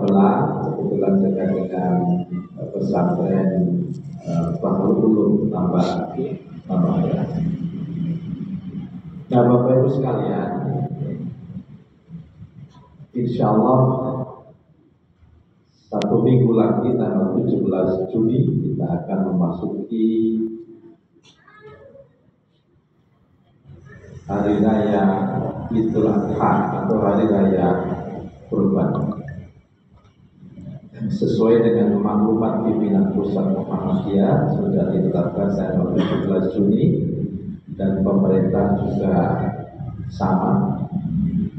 kebetulan dekat dengan pesantren Bahrul Ulum tambah beras. Nah, Bapak Ibu sekalian, insya Allah 1 minggu lagi tanggal 17 Juni kita akan memasuki Hari Raya Idul Adha atau Hari Raya Kurban. Sesuai dengan maklumat pimpinan Pusat Muhammadiyah sudah ditetapkan tanggal 17 Juni dan pemerintah juga sama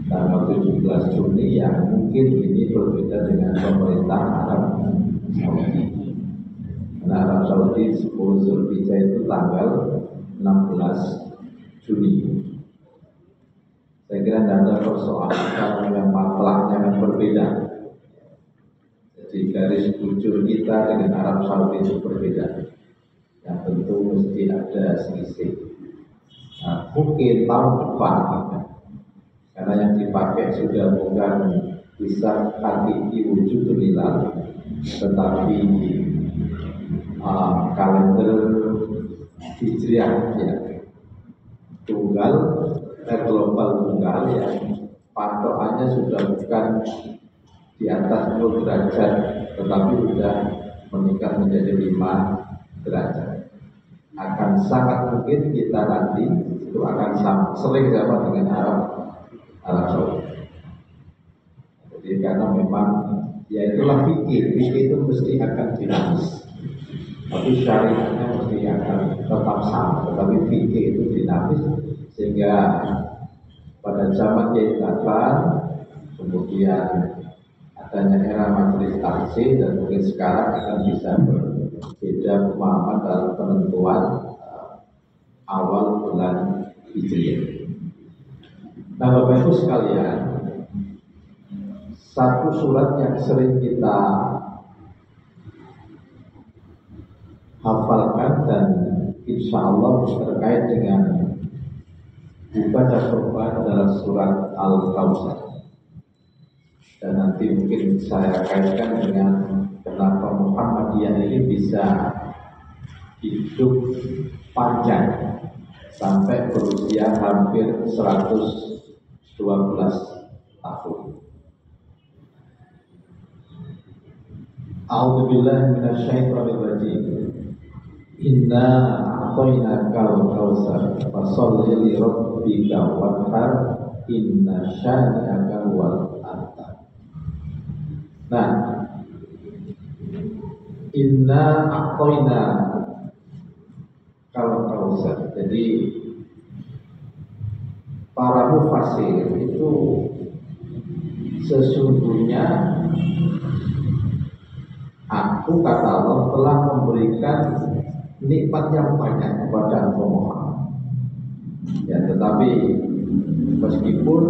tanggal 17 Juni yang mungkin ini berbeda dengan pemerintah Arab Saudi. Karena Arab Saudi 10 Zulhijjah itu tanggal 16 Juni. Saya kira tidak ada persoalan karena yang matlahnya yang berbeda. Jadi garis bujur kita dengan Arab Saudi itu berbeda. Yang tentu mesti ada selisih. Nah, mungkin tahun depan karena yang dipakai sudah bukan bisa hakiki wujud hilal, tetapi kalender Hijriah ya, tunggal global tunggal ya, patokannya sudah bukan di atas 0 derajat, tetapi sudah meningkat menjadi 5 derajat. Akan sangat mungkin kita nanti itu akan sering sama dengan Arab Saudi. Jadi karena memang ya itulah fikir itu mesti akan dinamis. Tapi syariatnya mesti akan tetap sama, tetapi fikir itu dinamis sehingga pada zaman Kiai Tafan kemudian adanya era majelis taksih dan mungkin sekarang akan bisa berbeda pemahaman dalam penentuan awal bulan Hijriah. Nah, Bapak Ibu sekalian, satu surat yang sering kita hafalkan dan insya Allah terkait dengan ibadah kurban adalah surat Al-Kautsar. Dan nanti mungkin saya kaitkan dengan kenapa Muhammadiyah ini bisa hidup panjang sampai berusia hampir 112 tahun. A'udzubillahi minasyaitonir rajim. Inna a'tainakal kautsar fasholli li rabbika wanhar inna syani'aka wal abtar. Nah, inna a'toina kalau kautsar. Jadi para mufasir itu sesungguhnya aku kata Allah telah memberikan nikmat yang banyak kepada Engkau Muhammad. Ya, tetapi meskipun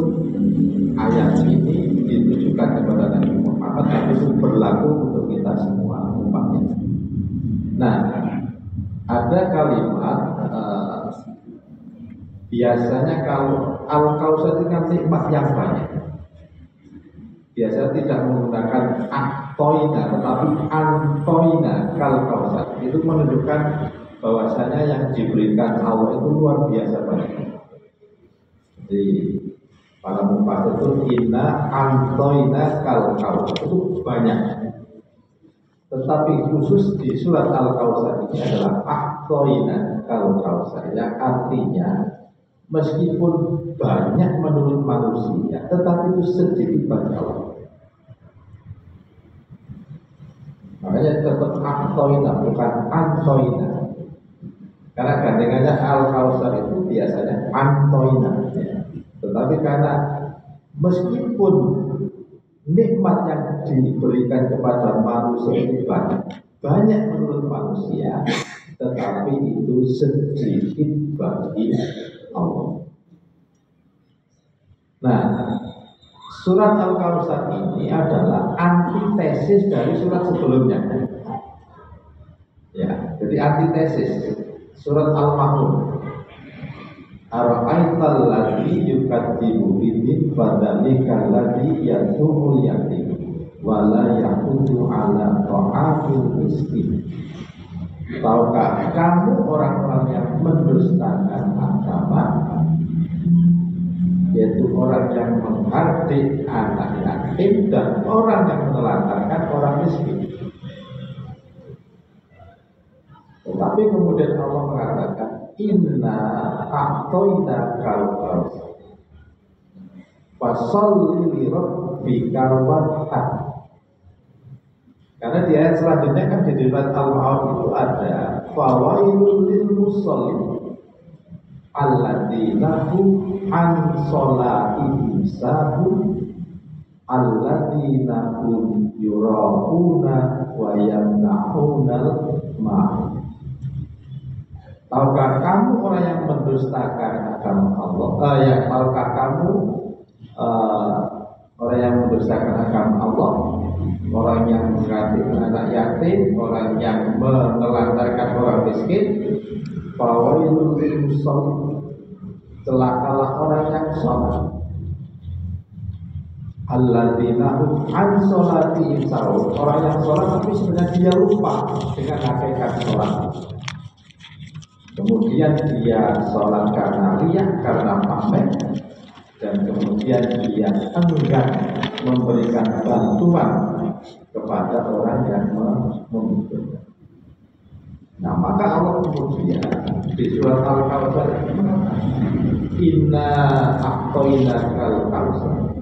ayat ini ditujukan kepada Nabi Muhammad, tapi itu berlaku untuk kita semua umatnya. Nah, ada kalimat biasanya kalau al-kautsar itu kan nikmat yang banyak. Biasa tidak menggunakan a'toina, tetapi antoina kal-kautsar. Itu menunjukkan bahwasanya yang diberikan Allah itu luar biasa banyak. Jadi para mufasir itu inna antoina kal-kautsar itu banyak. Tetapi khusus di surat Al-Kautsar ini adalah a'toina kal-kautsar, yang artinya meskipun banyak menurut manusia, tetapi itu sedikit bagi Allah. Makanya tetap a'toina bukan antoina. Karena gandengannya Al-Kautsar itu biasanya antoina ya. Tetapi karena meskipun nikmat yang diberikan kepada manusia itu banyak menurut manusia, tetapi itu sedikit bagi Allah. Nah, surat Al-Kautsar ini adalah antitesis dari surat sebelumnya. Ya, jadi antitesis surat Al-Ma'un. Ara'aital ladzi yukadzibu bidin fadzalikal ladzi yasumul yatim wala yahudu ala ta'amil miskin. Tahukah kamu orang-orang yang mendustakan agama, yaitu orang yang menghardik anak yatim dan orang yang menelantarkan orang miskin. Tetapi kemudian Allah mengatakan inna a'toina kal-kautsar fasholli li rabbika wanhar. Karena di ayat selanjutnya kan di surat Al-Ma'un itu ada fawailul lil musallin alladzina hum an sholatihim sahun alladzina hum yura'una wa yamna'unal ma'un. Tahukah kamu orang yang mendustakan agama Allah? Tahukah kamu orang yang mendustakan agama Allah? Orang yang mengganti anak yatim, orang yang menelantarkan orang miskin. Fawailul lil musallin, celakalah orang yang sholat. Alladzina hum an sholatihim sahun, orang yang sholat tapi sebenarnya dia lupa dengan hakikat sholat. Kemudian dia sholat karena riya, karena pamer, dan kemudian dia enggan memberikan bantuan kepada orang yang membutuhkan. Nah, maka Allah kemudian di surat Al-Kautsar inna a'toina kal-kautsar,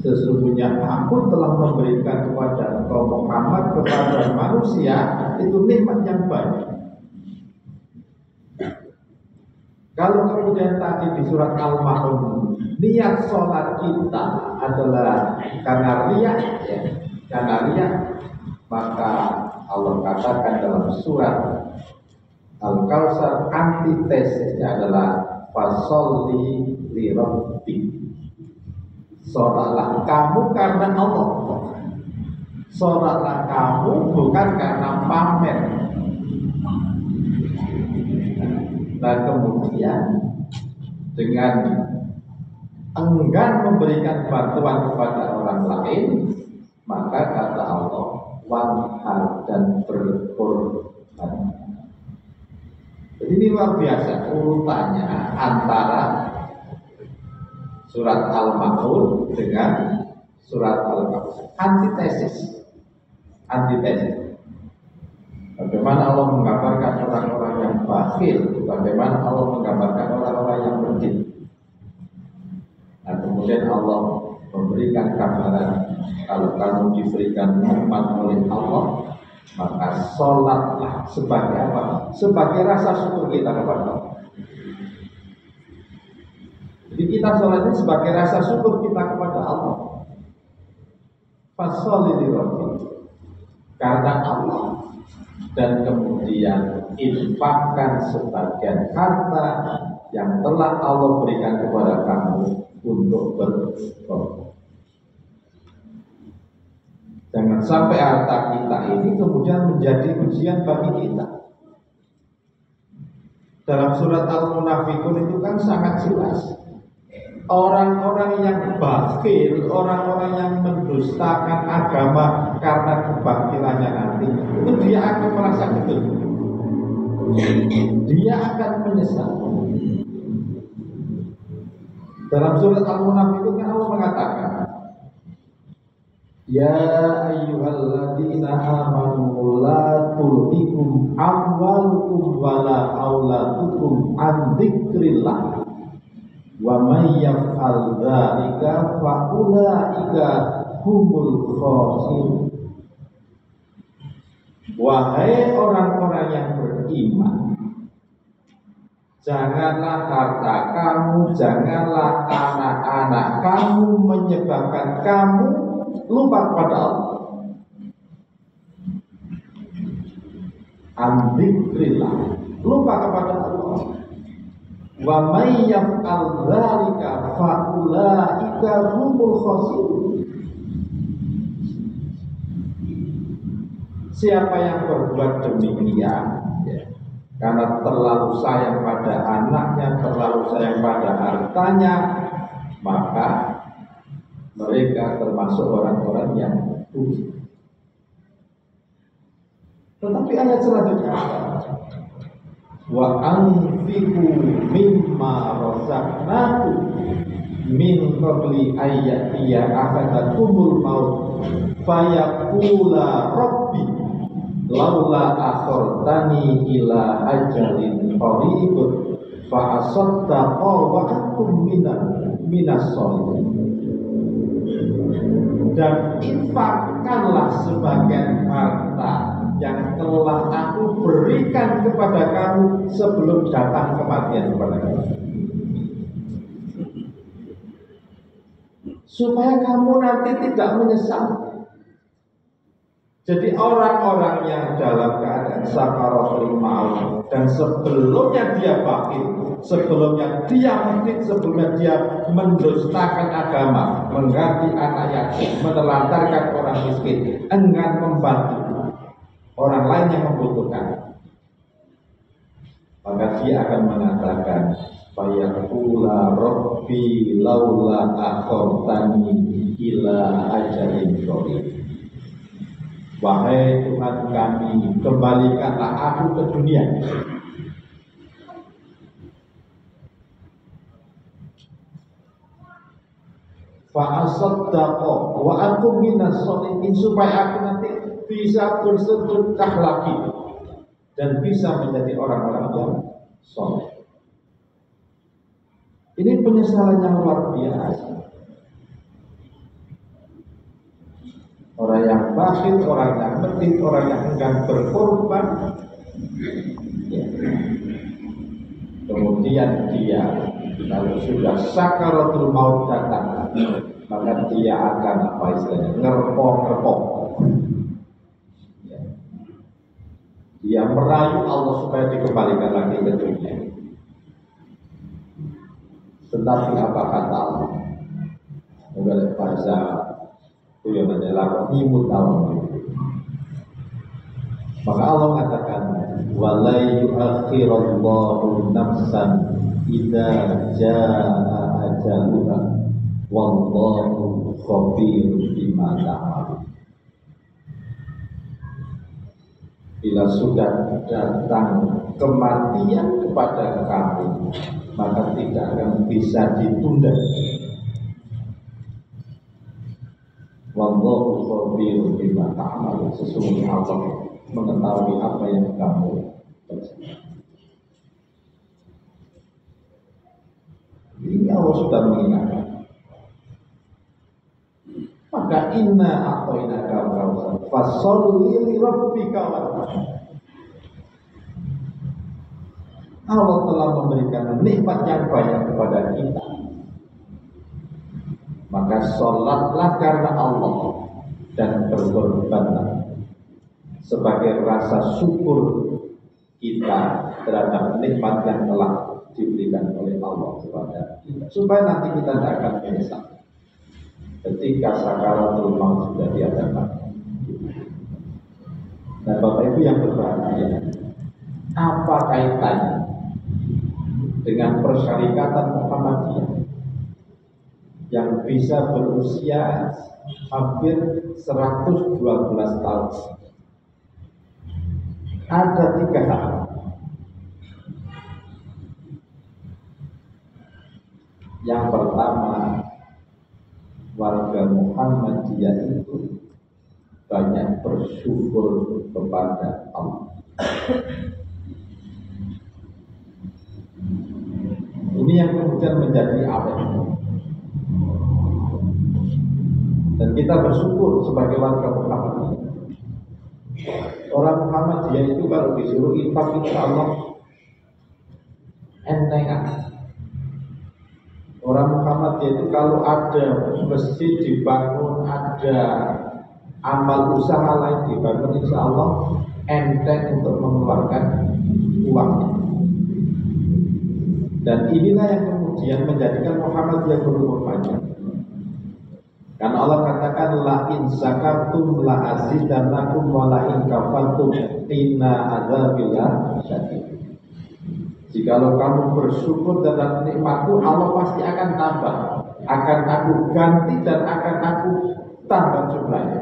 sesungguhnya aku telah memberikan kepada engkau Muhammad, kepada manusia itu nikmat yang banyak. Kalau kemudian tadi di surat Al-Ma'un niat sholat kita adalah karena riya, ya, karena riya, maka Allah katakan dalam surat Al-Kautsar antitesisnya adalah fasholli li rabbik, sholatlah kamu karena Allah, sholatlah kamu bukan karena pamer. Nah kemudian dengan enggan memberikan bantuan kepada orang lain, maka kata Allah wanhar, dan berkorban. Jadi ini luar biasa urutannya antara surat Al-Ma'un dengan surat Al-Kautsar. Antitesis. Bagaimana Allah menggambarkan orang-orang yang bakhil, bagaimana Allah menggambarkan orang-orang yang berjin. Nah kemudian Allah memberikan gambaran, kalau kamu diberikan nikmat oleh Allah, maka sholatlah sebagai apa? Sebagai rasa syukur kita kepada Allah. Jadi kita sholat ini sebagai rasa syukur kita kepada Allah. Fasholli li rabbik, karena Allah, dan kemudian infakkan sebagian harta yang telah Allah berikan kepada kamu untuk berkorban. Jangan sampai harta kita ini kemudian menjadi ujian bagi kita. Dalam surat Al-Munafiqun itu kan sangat jelas. Orang-orang yang bakhil, orang-orang yang mendustakan agama karena kebakilannya nanti, itu dia akan merasa betul. Dia akan menyesal. Dalam surat Al-Munafiqun kan Allah mengatakan, ya ayyuhalladzina amanu la tulhikum amwalukum wala auladukum an dzikrillah wa may yaf'al dzalika fa ulaika humul khasirun. Wahai orang-orang yang beriman, janganlah harta kamu, janganlah anak-anak kamu menyebabkan kamu lupa kepada Allah. An-dzikrillah, lupa kepada Allah. Wa may yaf'al dzalika fa ulaika humul khasirun. Siapa yang berbuat demikian, ya, karena terlalu sayang pada anaknya, terlalu sayang pada hartanya, maka mereka termasuk orang-orang yang bumi. Tetapi ayat selanjutnya wa anfiqu mimma razaqnakum min qabli ayyatiya ahadakumul maut fayaqula rabbi laula akhartani ila ajalin qarib fa asaddaqa wa akum minas sholihin. Dan infakkanlah sebagian harta yang telah aku berikan kepada kamu sebelum datang kematian kepada kamu, supaya kamu nanti tidak menyesal. Jadi orang-orang yang dalam keadaan sakaratul maut dan sebelumnya dia bakhil, sebelumnya dia medit, sebelumnya dia mendustakan agama, mengganti anak yatim, menelantarkan orang miskin, enggan membantu orang lain yang membutuhkan, maka dia akan mengatakan fayaqula rabbi laula akhartani ila ajalin qarib. Wahai Tuhan kami, kembalikanlah aku ke dunia fa asaddaqa wa akum minas sholihin, supaya aku nanti bisa bersedekah lagi dan bisa menjadi orang-orang yang soleh. Ini penyesalan yang luar biasa. Orang yang bakhil, orang yang medit, orang yang enggan berkorban, ya. Kemudian dia kalau sudah sakaratul maut datang, maka dia akan apa istilahnya ngerpok. Dia merayu Allah supaya dikembalikan lagi ke dunia. Tetapi apa kata Allah? Menurut bahasa Tuhan adalah imut awam. Maka Allah mengatakan wala yu'akhirallahu nafsan idza jaa ajaluha wallahu khabirun bima ta'malun. Bila sudah datang kematian kepada kamu, maka tidak akan bisa ditunda. Wallahu khabirun bima ta'malun. Sesungguhnya Allah mengetahui apa yang kamu kerjakan. Ini Allah sudah mengingatkan. Maka inna a'tainaka al-kautsar fasholli li rabbika wanhar. Allah telah memberikan nikmat yang banyak kepada kita. Maka sholatlah karena Allah dan berkorbanlah sebagai rasa syukur kita terhadap nikmat yang telah diberikan oleh Allah kepada kita, supaya nanti kita tidak akan menyesal ketika sakaratul maut sudah dihadapkan. Nah, Bapak Ibu yang berbahagia, apa kaitannya dengan persyarikatan Muhammadiyah yang bisa berusia hampir 112 tahun? Ada 3 hal. Yang pertama, warga Muhammadiyah itu banyak bersyukur kepada Allah. Ini yang kemudian menjadi awal. Dan kita bersyukur sebagai warga Muhammadiyah. Orang Muhammadiyah itu kalau disuruh infak, insya Allah entengan. Orang Muhammadiyah itu kalau ada masjid dibangun, ada amal usaha lain dibangun, insya Allah enteng untuk mengeluarkan uangnya. Dan inilah yang kemudian menjadikan Muhammadiyah berumur panjang. Karena Allah katakan la in zakartum la azidannakum wa la in kafartum inna adzabillahi syadid. Jikalau kamu bersyukur terhadap nikmatku, Allah pasti akan tambah, akan aku ganti dan akan aku tambah jumlahnya.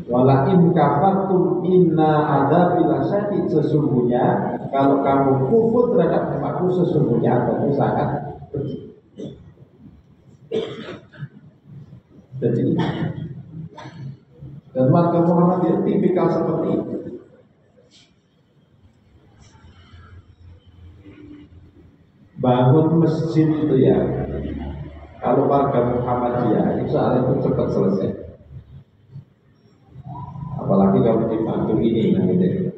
Wala in kafartum inna adzabi lasyadid, sesungguhnya kalau kamu kufur terhadap nikmatku sesungguhnya aku sangat pedih. Jadi dan warga Muhammadiyah tipikal seperti itu. Bangun masjid itu ya, kalau warga Muhammadiyah insya Allah itu cepat selesai. Apalagi kalau di Bandung ini, nah gitu.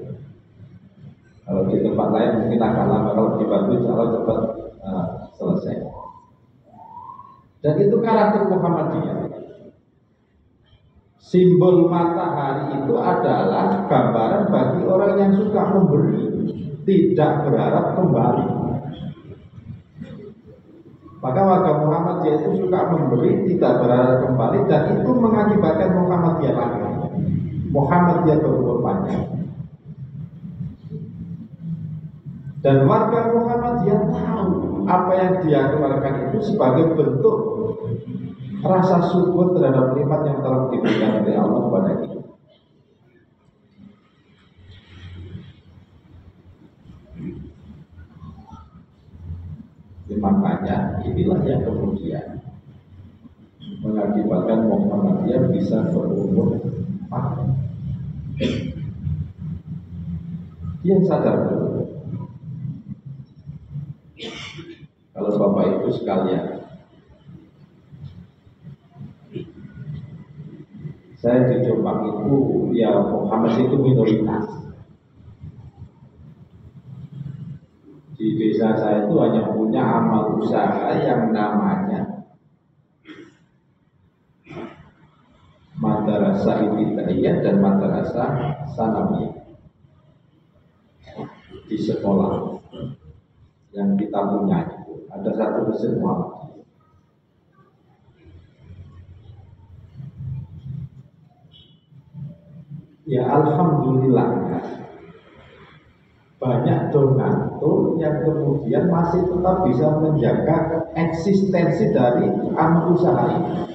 Kalau di tempat lain mungkin agak lama, kalau di Bandung insya Allah cepat selesai. Dan itu karakter Muhammadiyah. Simbol matahari itu adalah gambaran bagi orang yang suka memberi, tidak berharap kembali. Maka warga Muhammadiyah itu suka memberi, tidak berharap kembali, dan itu mengakibatkan Muhammadiyah lagi. Muhammadiyah berumur panjang. Dan warga Muhammadiyah tahu apa yang dia keluarkan itu sebagai bentuk rasa syukur terhadap nikmat yang telah diberikan oleh Allah kepada kita. Makanya inilah yang kemudian mengakibatkan Muhammadiyah bisa berumur panjang. Dia sadar betul. Kalau Bapak Ibu sekalian, saya di Jombang itu ya Muhammad itu minoritas. Di desa saya itu hanya punya amal usaha yang namanya Madrasah Ibtidaiyah dan Madrasah Sanawiyah. Di sekolah yang kita punya itu ada satu mesin Muhammadiyah. Ya alhamdulillah, banyak donatur yang kemudian masih tetap bisa menjaga eksistensi dari amal usaha ini.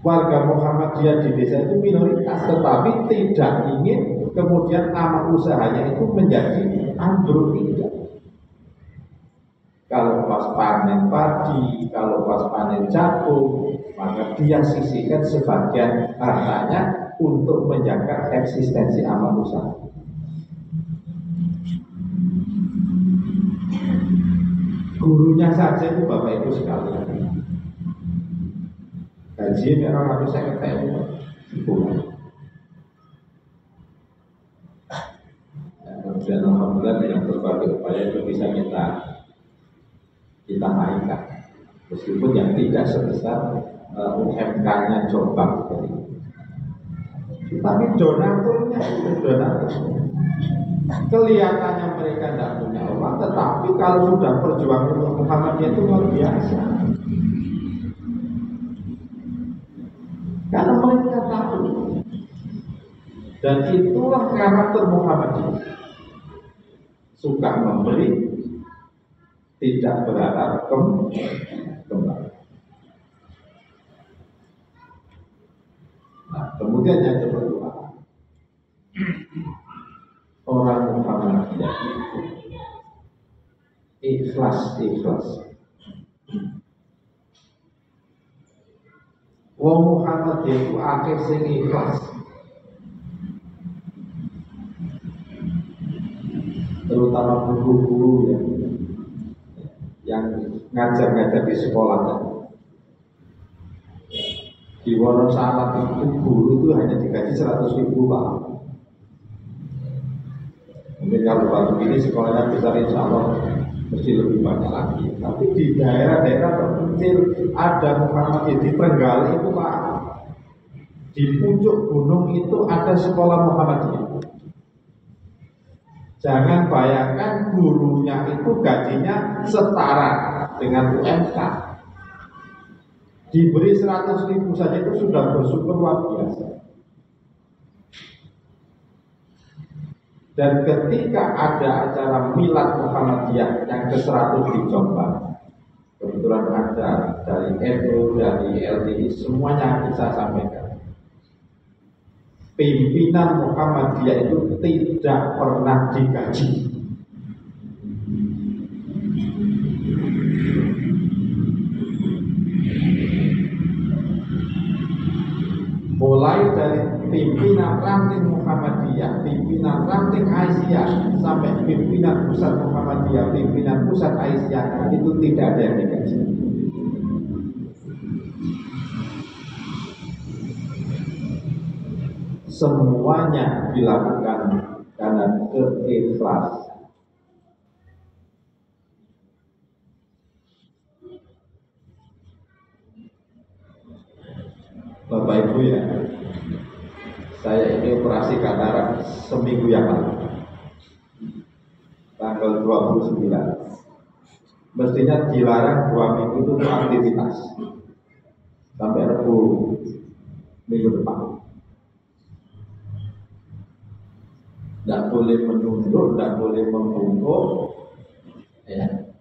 Warga Muhammadiyah di desa itu minoritas, tetapi tidak ingin kemudian amal usahanya itu menjadi ambruk, tidak. Kalau pas panen padi, kalau pas panen jagung, maka dia sisihkan sebagian hartanya untuk menjaga eksistensi amal usaha. Gurunya saja itu Bapak Ibu sekalian, gaji memang harus saya ketemu sebulan. Dan alhamdulillah dengan berbagai upaya itu bisa kita naikkan, meskipun yang tidak sebesar UMK-nya Jombang seperti itu. Tapi donaturnya itu donatur. Kelihatannya mereka tidak punya uang, tetapi kalau sudah perjuangan untuk Muhammadiyah itu luar biasa. Karena mereka tahu, dan itulah karakter Muhammadiyah. Suka memberi, tidak berharap kembali. Nah, kemudian yang kedua, orang Muhammadiyah itu ikhlas. Wong Muhammadiyah itu akeh sing ikhlas. Terutama guru-guru yang ngajar-ngajar di sekolah. Di Wonosalam itu guru itu hanya digaji 100.000 Pak. Mungkin kalau baru ini sekolahnya besar insya Allah mesti lebih banyak lagi. Tapi di daerah-daerah terpencil ada Muhammadiyah, di Trenggalek itu Pak, di puncak gunung itu ada sekolah Muhammadiyah. Jangan bayangkan gurunya itu gajinya setara dengan UMK. Diberi 100.000 saja itu sudah bersyukur luar biasa. Dan ketika ada acara milad Muhammadiyah yang ke-100 di Jombang, kebetulan yang ada dari NU, dari LDI, semuanya bisa sampaikan. Pimpinan Muhammadiyah itu tidak pernah digaji. Mulai dari pimpinan ranting Muhammadiyah, pimpinan ranting Aisyah, sampai pimpinan pusat Muhammadiyah, pimpinan pusat Aisyah, itu tidak ada yang digaji. Semuanya dilakukan karena keikhlasan. Bapak Ibu ya, saya ini operasi katarak seminggu yang lalu, tanggal 29. Mestinya dilarang 2 minggu itu untuk aktivitas sampai Rabu minggu depan. Tidak boleh menunduk, tidak boleh membungkuk, ya.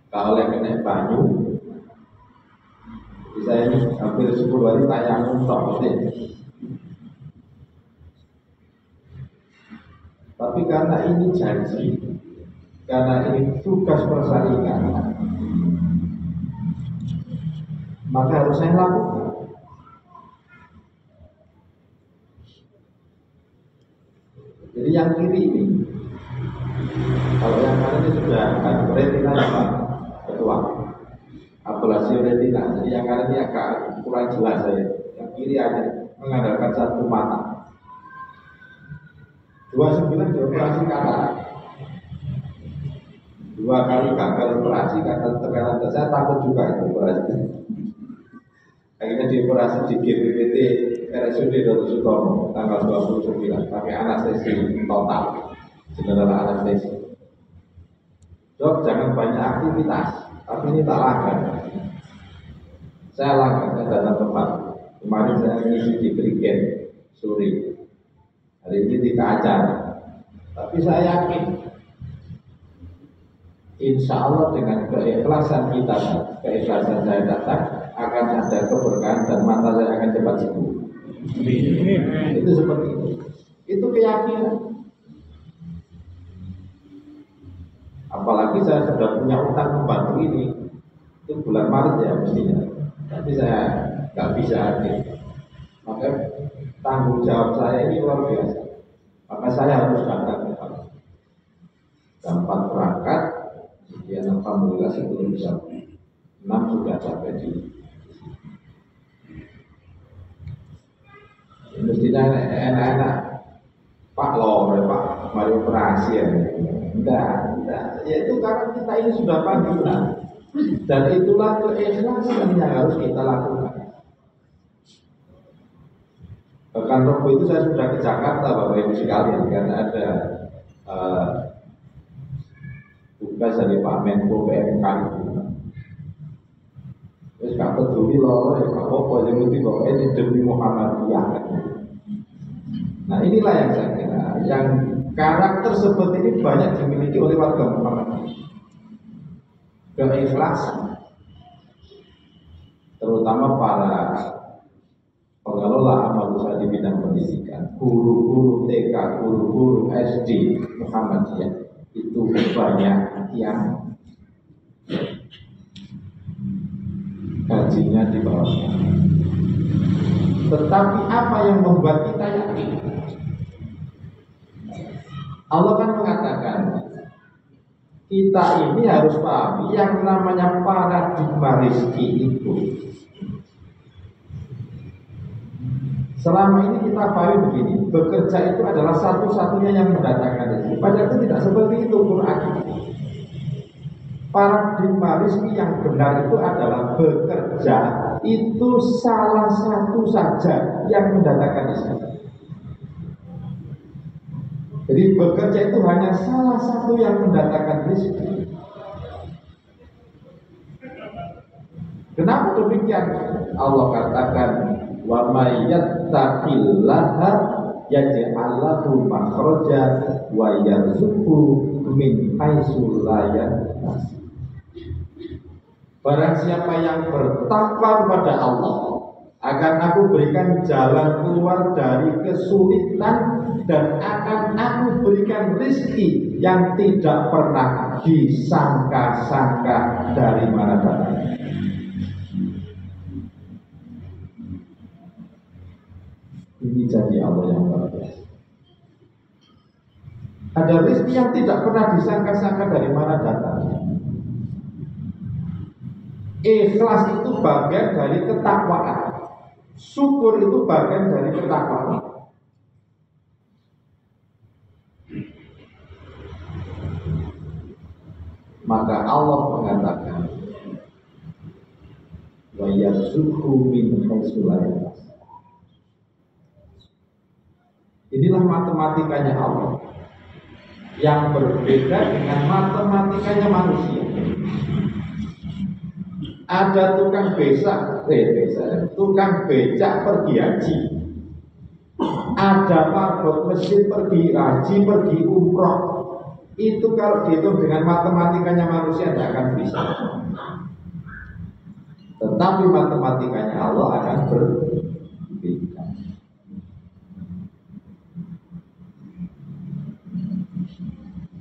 Kalau yang kena banyu, saya ini hampir 10 hari tayang untuk tapi karena ini janji, karena ini tugas persaingan, maka harus saya lakukan. Jadi yang kiri ini, kalau yang kanan ini sudah retina apa? Ketua ablasi retina. Jadi yang kanan ini agak kurang jelas saya. Yang kiri hanya mengandalkan satu mata. 29 dioperasi katarak. 2 kali gagal operasi karena tekanan. Saya takut juga itu operasi. Akhirnya dioperasi di GBPT RSUD Dr. Sutomo tanggal 29, pakai anestesi total, general anestesi. Dok, jangan banyak aktivitas, tapi ini tak lakukan. Saya lakukan, saya datang tempat. Kemarin saya ngisi di Brigjen Suri. Hari ini tidak acara, tapi saya yakin, insya Allah dengan keikhlasan kita, keikhlasan saya datang, akan ada keberkahan dan mata saya akan cepat sembuh. Itu seperti itu. Itu keyakinan. Apalagi saya sudah punya utang membantu ini. Itu bulan Maret ya mestinya. Tapi saya nggak bisa hadir. Maka tanggung jawab saya ini luar biasa. Maka saya harus datang ke sana. Tempat berangkat, ya alhamdulillah sebelum jam 6 sudah sampai di. Mestinya enak-enak Pak Lore, Pak mari operasi ya. Enggak. Ya itu karena kita ini sudah panggilan. Dan itulah keikhlasan yang harus kita lakukan. Bahkan Rabu itu saya sudah ke Jakarta Bapak Ibu sekalian, karena ada tugas dari Pak Menko PMK. Terus gak peduli loh, ya gak apa-apa, yang penting bahwa ini demi Muhammadiyah. Nah inilah yang saya kira, yang karakter seperti ini banyak dimiliki oleh warga Muhammadiyah. Keikhlasan, terutama para pengelola amal usaha di bidang pendidikan, guru-guru TK, guru-guru SD Muhammadiyah, itu banyak yang gajinya di bawahnya. Tetapi apa yang membuat kita yakin? Allah kan mengatakan, kita ini harus pahami yang namanya paradigma rezeki itu. Selama ini kita pahami begini, bekerja itu adalah satu-satunya yang mendatangkan rezeki. Padahal itu tidak seperti itu Quran. Paradigma rezeki yang benar itu adalah bekerja itu salah satu saja yang mendatangkan rezeki. Jadi bekerja itu hanya salah satu yang mendatangkan rezeki. Kenapa demikian? Allah katakan, wa may yattaqillaha yaj'al lahu makhraja wa yarzuqhu min haitsu la yahtasib. Barang siapa yang bertakwa kepada Allah, akan aku berikan jalan keluar dari kesulitan dan akan aku berikan rezeki yang tidak pernah disangka-sangka dari mana datangnya. Ini janji Allah yang luar biasa. Ada rezeki yang tidak pernah disangka-sangka dari mana datangnya. Ikhlas itu bagian dari ketakwaan. Syukur itu bagian dari ketakwaan. Maka Allah mengatakan, wa yarzuqhu min haitsu la yahtasib. Inilah matematikanya Allah yang berbeda dengan matematikanya manusia. Ada tukang tukang becak pergi haji. Ada marbot mesin pergi haji, pergi umroh. Itu kalau dihitung dengan matematikanya manusia tidak akan bisa. Tetapi matematikanya Allah akan berbeda.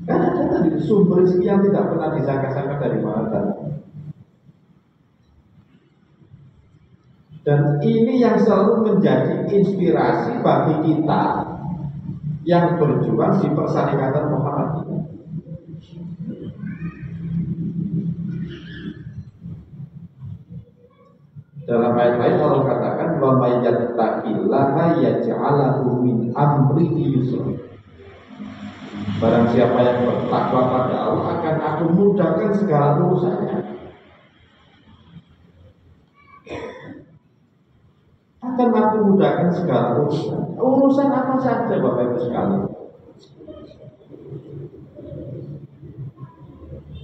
Karena ada tadi sumber rezeki yang tidak pernah disangka-sangka dari mana datang. Dan ini yang selalu menjadi inspirasi bagi kita yang berjuang di Persyarikatan Muhammadiyah. Dalam ayat lain Allah katakan, wa may yattaqillaha yaj'al lahu min amrihi yusra. Barang siapa yang bertakwa pada Allah, akan aku mudahkan segala urusannya. Akan aku mudahkan segala urusan. Urusan apa saja Bapak Ibu sekalian.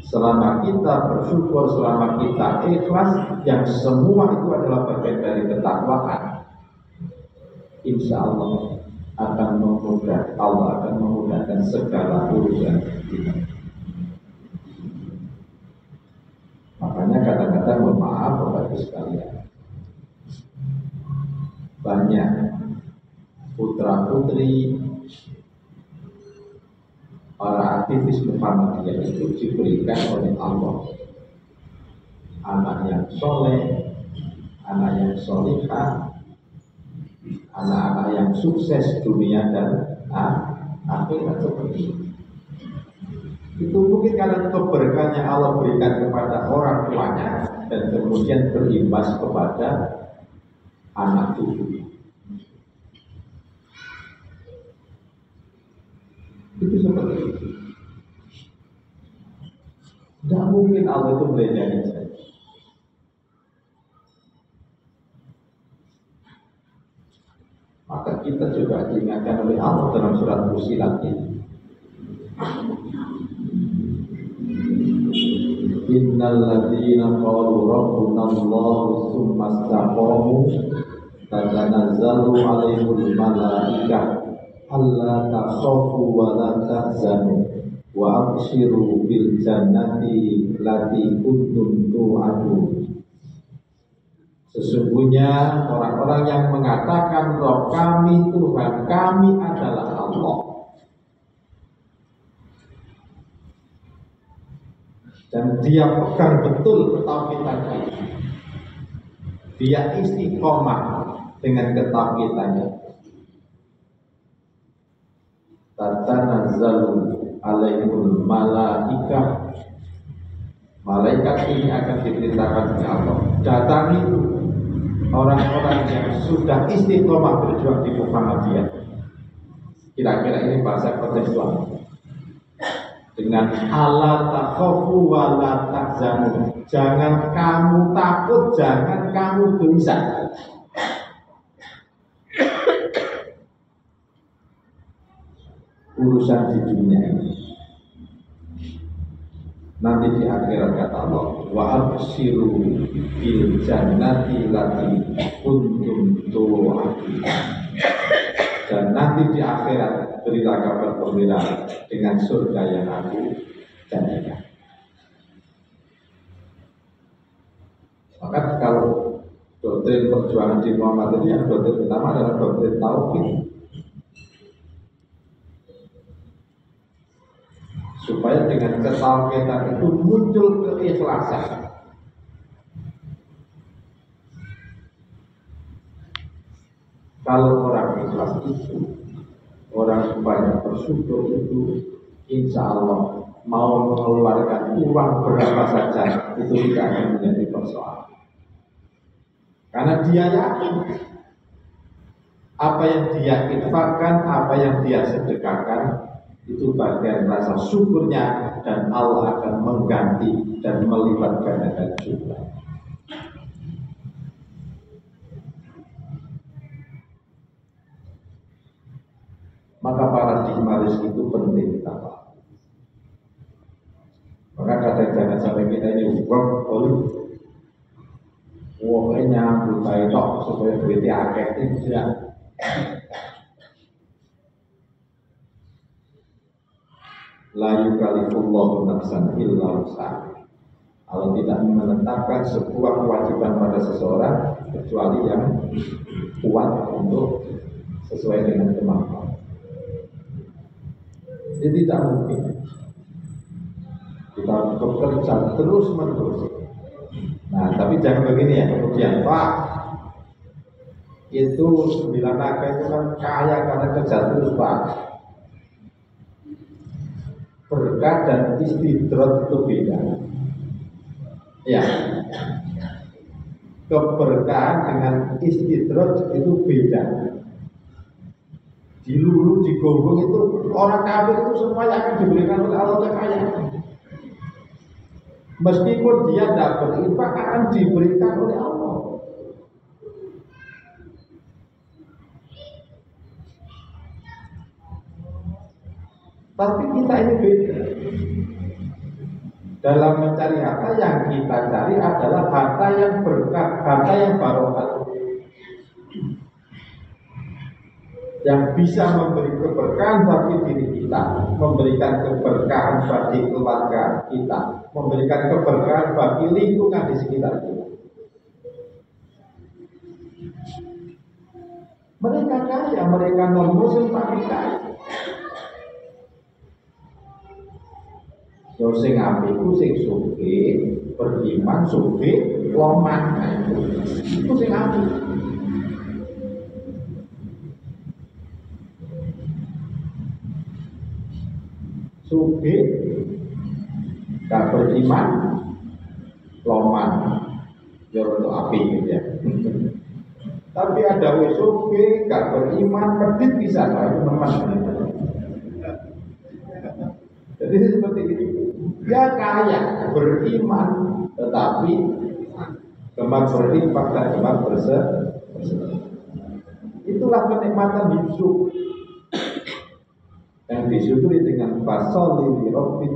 Selama kita bersyukur, selama kita ikhlas, yang semua itu adalah bagian dari ketakwaan, insya Allah akan memudahkan, Allah akan memudahkan segala urusan kita. Makanya kadang-kadang mohon maaf Bapak Ibu sekalian, banyak putra putri para aktivis Muhammadiyah itu diberikan oleh Allah anak yang soleh, anak yang solihah, anak-anak yang sukses dunia dan akhirat seperti itu. Itu mungkin karena keberkahannya Allah berikan kepada orang tuanya dan kemudian berimbas kepada anak cucu. Itu seperti itu. Tidak mungkin Allah itu belajar saja. Maka kita juga diingatkan oleh Allah dalam surat Fussilat ini. Innal ladzina qalu rabbuna Allahu tsumma istaqamu tatanazzalu 'alaihimul malaikah alla takhafu wa la tahzanu wa abshiru bil jannati allati kuntum tu'adun. Sesungguhnya orang-orang yang mengatakan Roh kami, Tuhan kami adalah Allah, dan dia pegang betul ketauhidannya, dia istiqomah dengan ketauhidannya. Tatanazzalu alaihimul malaikah, malaikat ini akan diperintahkan oleh Allah, datangi itu orang-orang yang sudah istiqomah berjuang di Muhammadiyah. Kira-kira ini bahasa kontekstual. Dengan ala takhafu wa la tahzanu, jangan kamu takut, jangan kamu gelisah. Urusan di dunia ini, nanti di akhirat kata Allah, wa abshiru bil jannati lati kuntum tu'adun. Dan nanti di akhirat berilah kabar gembira dengan surga yang aku janjikan. Maka kalau doktrin perjuangan di Muhammad ini yang doktrin pertama adalah doktrin tauhid, supaya dengan ketauhidan itu muncul keikhlasan. Kalau orang ikhlas itu, orang supaya bersyukur itu, insya Allah mau mengeluarkan uang berapa saja itu tidak akan menjadi persoalan. Karena dia yakin apa yang dia infakkan, apa yang dia sedekahkan itu bagian rasa syukurnya, dan Allah akan mengganti dan melipat gandakan juga. Maka paradigma rezeki itu penting kita paham. Maka kadang jangan sampai kita ini wongnya nyambut baik supaya duitnya akeh itu ya. La yukallifullahu nafsan illa wus'aha. Allah tidak menetapkan sebuah kewajiban pada seseorang kecuali yang kuat untuk sesuai dengan kemampuan. Jadi tidak mungkin kita bekerja terus menerus. Nah, tapi jangan begini ya, kemudian Pak itu 9 naga itu kan kaya karena kerja terus Pak. Berkah dan istidrot itu beda. Ya, keberkahan dengan istidrot itu beda. Dilulu, digonggong itu orang kafir itu semuanya akan diberikan oleh Allah yang kaya. Meskipun dia tidak berinfak akan diberikan oleh Allah. Tapi kita ini beda. Dalam mencari harta yang kita cari adalah harta yang berkah, harta yang barokah, yang bisa memberi keberkahan bagi diri kita, memberikan keberkahan bagi keluarga kita, memberikan keberkahan bagi lingkungan di sekitar kita. Mereka kaya, mereka non-muslim tapi kaya. Yo sing apik ku sing sugih, beriman sugih, loman itu sing apik. Sugih, gak beriman, loman, ya untuk api gitu ya. Tapi ada wis sugih, gak beriman, medit bisa lah teman. Jadi seperti itu. Dia kaya, beriman, tetapi gemar berinfak dan gemar bersedekah. Itulah kenikmatan hidup yang disyukuri dengan fasoli birobin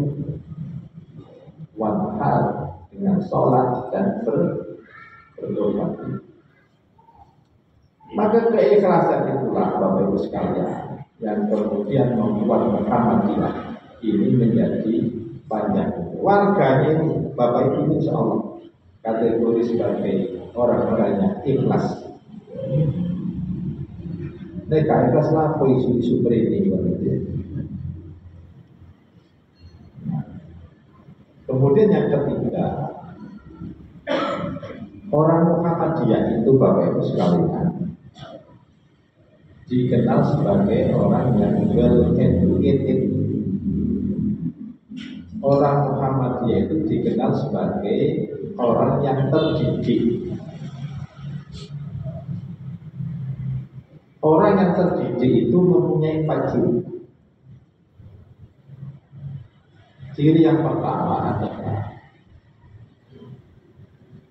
wanhar, dengan sholat dan berdoa. Maka keikhlasan itulah Bapak Ibu sekalian yang kemudian membuat Muhammadiyah ini menjadi panjang. Warganya ini Bapak Ibu insya Allah kategori sebagai orang-orang yang ikhlas. Mereka ikhlas lah isu-isu ini. Kemudian yang ketiga, orang Muhammadiyah itu Bapak Ibu sekalian dikenal sebagai orang yang well educated. Orang Muhammadiyah itu dikenal sebagai orang yang terdidik. Orang yang terdidik itu mempunyai 4 ciri. Ciri yang pertama adalah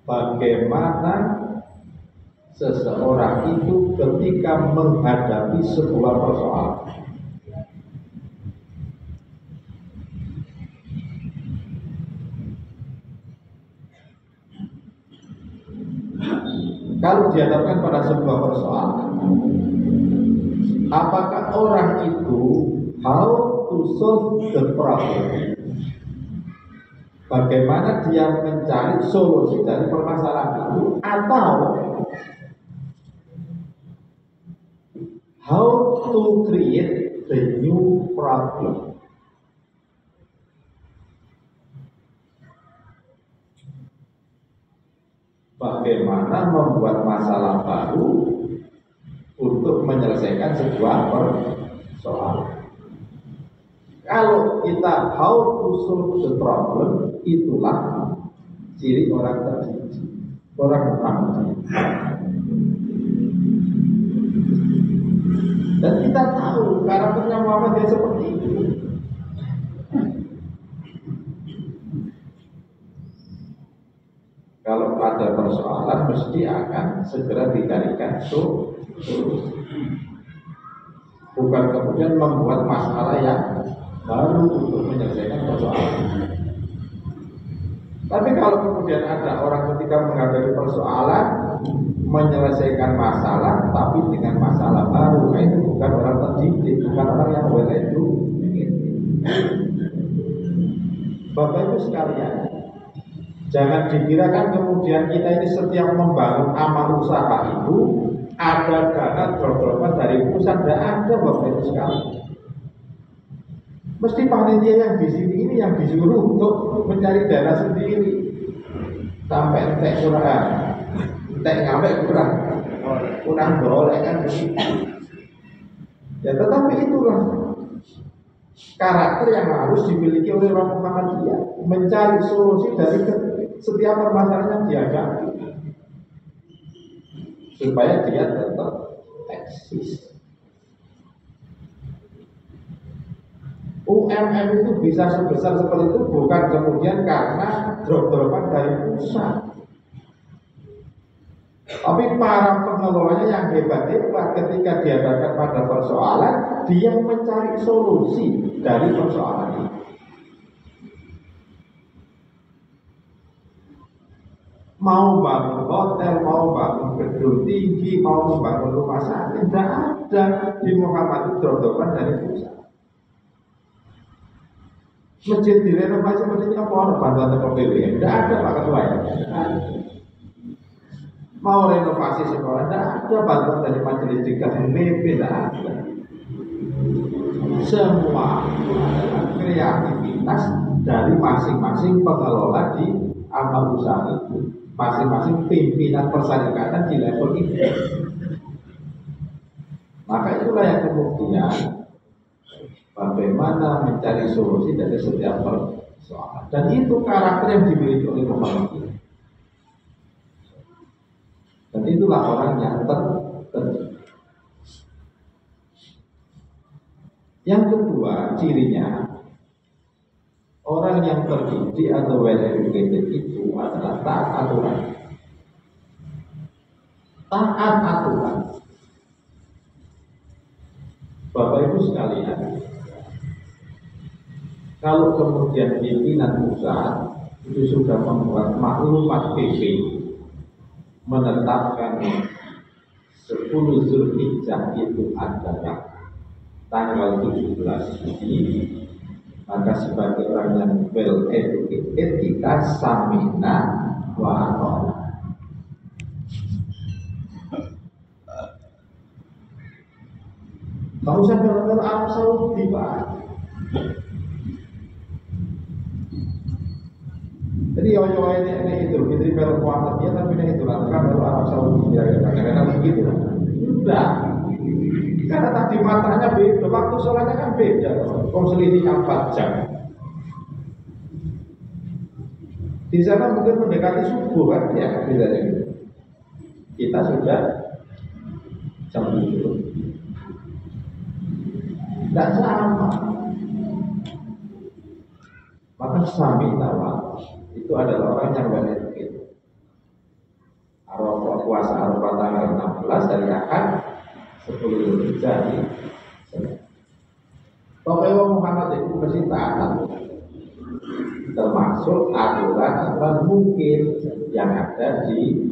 bagaimana seseorang itu ketika menghadapi sebuah persoalan. Kalau dihadapkan pada sebuah persoalan, apakah orang itu how to solve the problem? bagaimana dia mencari solusi dari permasalahan itu, atau how to create the new problem. Bagaimana membuat masalah baru untuk menyelesaikan sebuah persoalan. Kalau kita how to solve the problem, itulah ciri orang terdidik, orang Muhammad. Dan kita tahu karakternya Muhammad dia seperti itu. Kalau ada persoalan mesti akan segera dicarikan solusi. Bukan kemudian membuat masalah yang baru untuk menyelesaikan persoalan. Tapi kalau kemudian ada orang ketika menghadapi persoalan menyelesaikan masalah tapi dengan masalah baru, nah itu bukan orang terdidik, bukan orang yang well educated. Bapak Ibu sekalian, jangan dikirakan kemudian kita ini setiap membangun amal usaha itu ada dana drop-dropan dari pusat. Tidak ada Bapak Ibu sekalian. Mesti panitia yang di sini ini yang disuruh untuk mencari dana sendiri. Sampai entek kurang, entek ngambil kurang boleh kan begitu. Ya tetapi itulah karakter yang harus dimiliki oleh orang Muhammadiyah, mencari solusi dari setiap permasalahan yang dihadapi supaya dia tetap eksis. UMM itu bisa sebesar seperti itu bukan kemudian karena drop-dropan dari pusat, tapi para pengelolanya yang hebat-hebat ketika dihadapkan pada persoalan, dia mencari solusi dari persoalan itu. Mau bangun hotel, mau bangun gedung tinggi, mau membangun rumah sakit, tidak ada di Muhammad itu drop-dropan dari pusat. Masjid direnovasi, masjidnya apa? Ada bantuan TPBW? Tidak ada Pak Ketua ya. Mau renovasi sekolah, tidak ada bantuan dari majelis diklat BP, tidak ada. Semua adalah kreativitas dari masing-masing pengelola di amal usaha itu, masing-masing pimpinan persyarikatan di level itu. Maka itulah yang kemudian bagaimana mencari solusi dari setiap persoalan, dan itu karakter yang dimiliki oleh Muhammadiyah. Dan itulah orang yang terdidik. Yang kedua cirinya, orang yang terdidik atau well educated itu adalah taat aturan. Taat aturan. Bapak Ibu sekalian, kalau kemudian pimpinan pusat itu sudah membuat maklumat PP menetapkan 10 Zulhijjah itu adalah tanggal 17 Juni, maka sebagai orang yang well educated kita samina wa atona. Kamu usah bilang Arab Saudi Pak. Jadi yo ini itu Fitri Bel Muhammadiyah, tapi ini itu lah kan baru Arab Saudi ya kadang-kadang begitu. Sudah. Karena tadi matanya beda, waktu sholatnya kan beda. Selisihnya 4 jam. Di sana mungkin mendekati subuh kan ya, bedanya gitu. Kita sudah jam 7. Tidak sama. Maka sami tawa itu adalah orang yang beretik. Arafah, puasa Arafah tanggal 16 dari Ahad 10 Zulhijjah. Pokoknya Muhammad itu mesti taat, termasuk aturan mungkin yang ada di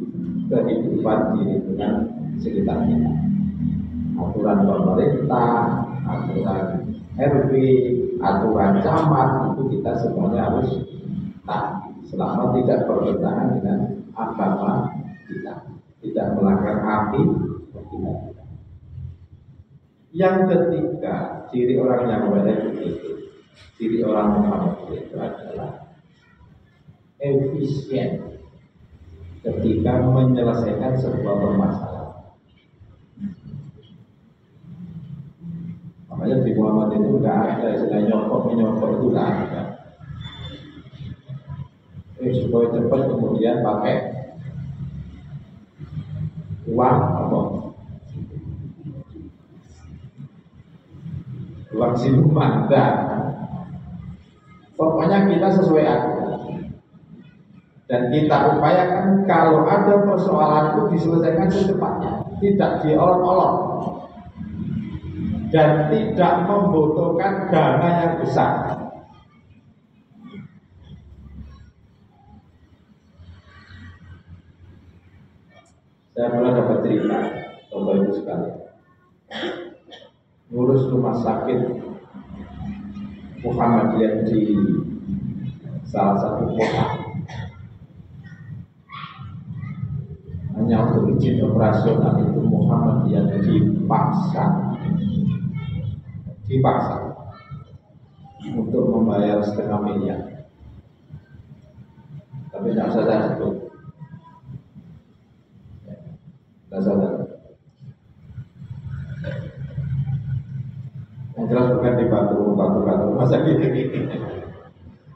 kehidupan di lingkungan sekitar kita. Aturan pemerintah, aturan RW, aturan camat, itu kita semuanya harus Nah, selama tidak bertentangan dengan agama kita, tidak melanggar hati kita. Yang ketiga, ciri orang yang baik itu, ciri orang Muhammad itu adalah efisien ketika menyelesaikan sebuah permasalahan. Makanya di Muhammad itu nggak ada istilah nyokok itu nggak ada. Supaya cepat kemudian pakai uang apa? Uang siluman, pokoknya kita sesuai aturan dan kita upayakan kalau ada persoalan itu diselesaikan secepatnya, tidak diolok-olok dan tidak membutuhkan dana yang besar. Saya pernah dapat cerita, Bapak Ibu sekalian, ngurus rumah sakit Muhammadiyah di salah satu kota. Hanya untuk izin operasional itu Muhammadiyah dipaksa untuk membayar 500 miliar. Tapi tidak usah saya sebut. Yang jelas bukan di batu masa gitu.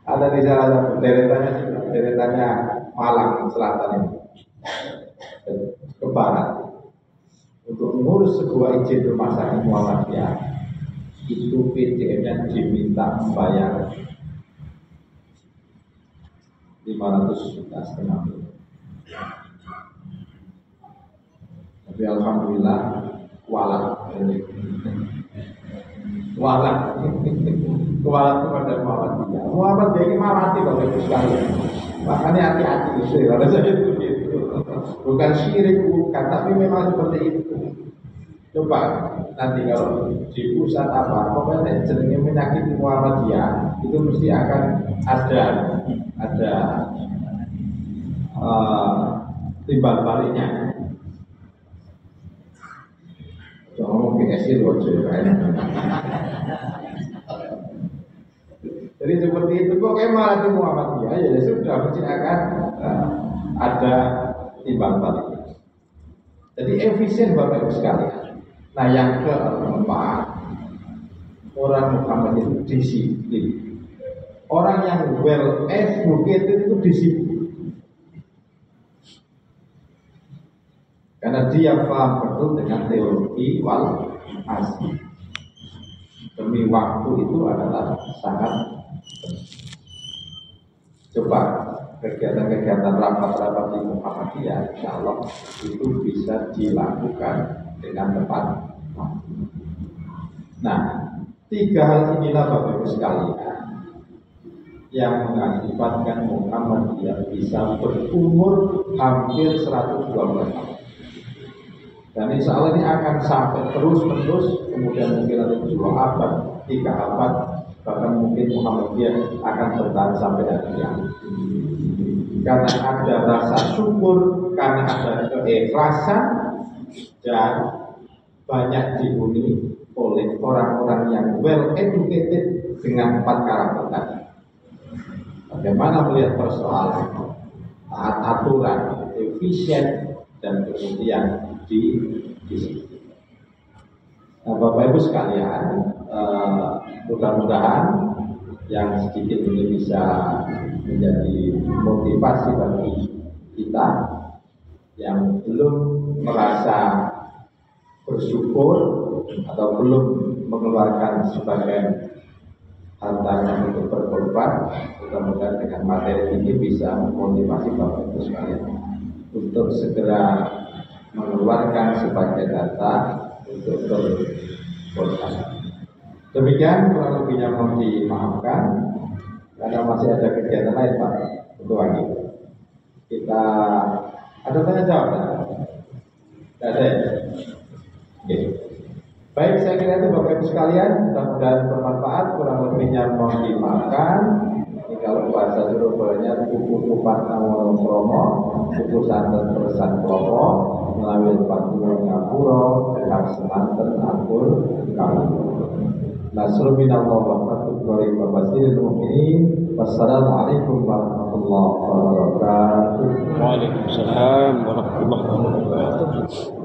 Ada di salah satu deretannya Malang Selatan ini ke barat untuk mengurus sebuah izin rumah sakit Muhammadiyah itu PDM-nya diminta membayar 500 juta setengah miliar. Tapi alhamdulillah kualat kepada Muhammadiyah. Muhammadiyah ini mati Bapak Ibu sekalian. Makanya hati-hati itu kalau saya itu gitu. Bukan syirik bukan, tapi memang seperti itu. Coba nanti kalau di pusat apa, pokoknya jenenge menyakiti Muhammadiyah itu mesti akan ada timbal baliknya. Ngomong PSI luar biasa. Jadi seperti itu kok kayak malah di Muhammadiyah ya sudah mesti akan ada timbal balik. Jadi efisien Bapak Ibu sekalian. Nah yang keempat, orang Muhammad itu disiplin. Orang yang well educated itu disiplin. Karena dia paham betul dengan teologi wal asli. Demi waktu itu adalah sangat coba kegiatan-kegiatan rapat-rapat di Muhammadiyah, insya Allah itu bisa dilakukan dengan tepat. Nah, 3 hal inilah Bapak Ibu sekalian yang mengakibatkan Muhammadiyah bisa berumur hampir 120 tahun. Dan insya Allah ini akan sampai terus-menerus, kemudian mungkin ada 2 abad, 3 abad, bahkan mungkin Muhammadiyah akan bertahan sampai hari kiamat. Karena ada rasa syukur, karena ada keikhlasan, dan banyak dihuni oleh orang-orang yang well educated dengan 4 karakter tadi. Bagaimana melihat persoalan, taat aturan, efisien, dan kemudian disiplin. Nah, Bapak Ibu sekalian, mudah-mudahan yang sedikit ini bisa menjadi motivasi bagi kita yang belum merasa bersyukur atau belum mengeluarkan sebagian hartanya untuk berkorban. Mudah-mudahan dengan materi ini bisa memotivasi Bapak Ibu sekalian untuk segera mengeluarkan sebagian data untuk berkorban. Demikian kurang lebihnya mohon dimaafkan karena masih ada kegiatan lain Pak untuk lagi. Kita ada tanya jawab ya? Tidak ada ya? Oke. Baik, saya kira itu Bapak Ibu sekalian, mudah-mudahan bermanfaat, kurang lebihnya mohon dimaafkan. Ini kalau bahasa Surabaya kuku Patnawono Kromo, kuku santen persan klopo, melalui Patnawono Ngapuro, cekap semanten akur kamu. Nasrul minallah wa rahmatullahi wa barakatuh. Wassalamualaikum warahmatullahi wabarakatuh. Waalaikumsalam warahmatullahi wabarakatuh.